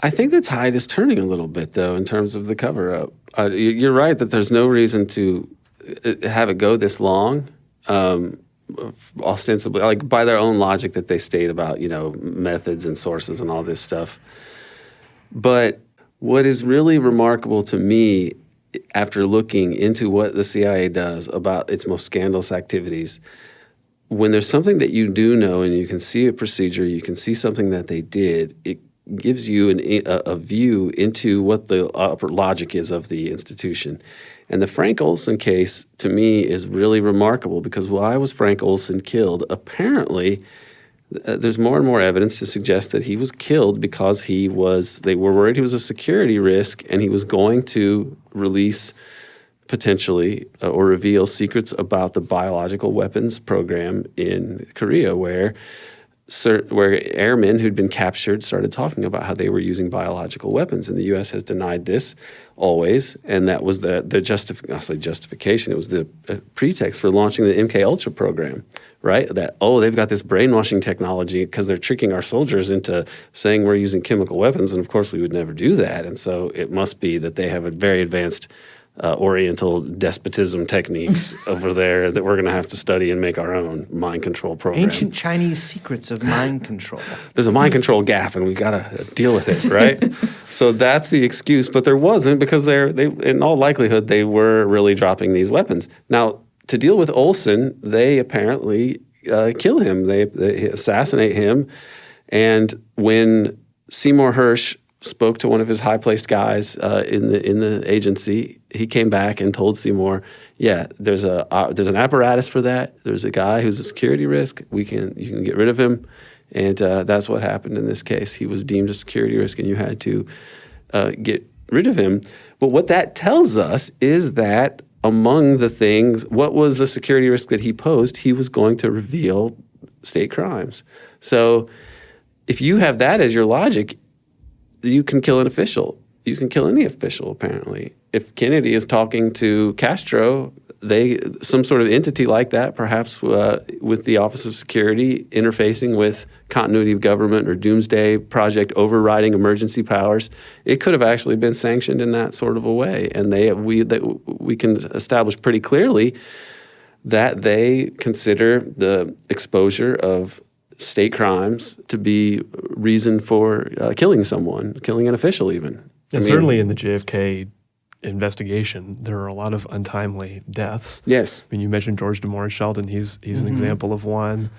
I think the tide is turning a little bit, though, in terms of the cover-up. You're right that there's no reason to have it go this long, ostensibly, like by their own logic that they state about, methods and sources and all this stuff. But what is really remarkable to me, after looking into what the CIA does about its most scandalous activities, when there's something that you do know and you can see a procedure, you can see something that they did, it gives you a view into what the upper logic is of the institution. And the Frank Olson case, to me, is really remarkable because why was Frank Olson killed? Apparently, there's more and more evidence to suggest that he was killed because they were worried he was a security risk and he was going to release potentially or reveal secrets about the biological weapons program in Korea, where airmen who'd been captured started talking about how they were using biological weapons. And the U.S. has denied this always, and that was the justification. It was the pretext for launching the MK Ultra program, right? That, they've got this brainwashing technology because they're tricking our soldiers into saying we're using chemical weapons, and of course we would never do that. And so it must be that they have a very advanced Oriental despotism techniques over there that we're going to have to study and make our own mind control program. Ancient Chinese secrets of mind control. There's a mind control gap, and we've got to deal with it, right? So that's the excuse, but there wasn't because they, in all likelihood, they were really dropping these weapons. Now, to deal with Olson, they apparently kill him. They assassinate him, and when Seymour Hersh spoke to one of his high-placed guys in the agency, he came back and told Seymour, there's an apparatus for that. There's a guy who's a security risk. You can get rid of him. And that's what happened in this case. He was deemed a security risk and you had to get rid of him. But what that tells us is that among the things, what was the security risk that he posed? He was going to reveal state crimes. So if you have that as your logic, you can kill an official. You can kill any official, apparently. If Kennedy is talking to Castro, some sort of entity like that, perhaps with the Office of Security interfacing with continuity of government or doomsday project overriding emergency powers, it could have actually been sanctioned in that sort of a way. And we can establish pretty clearly that they consider the exposure of state crimes to be reason for killing someone, killing an official even. And certainly in the JFK investigation, there are a lot of untimely deaths. Yes. I mean, you mentioned George DeMorris Sheldon. He's an example of one.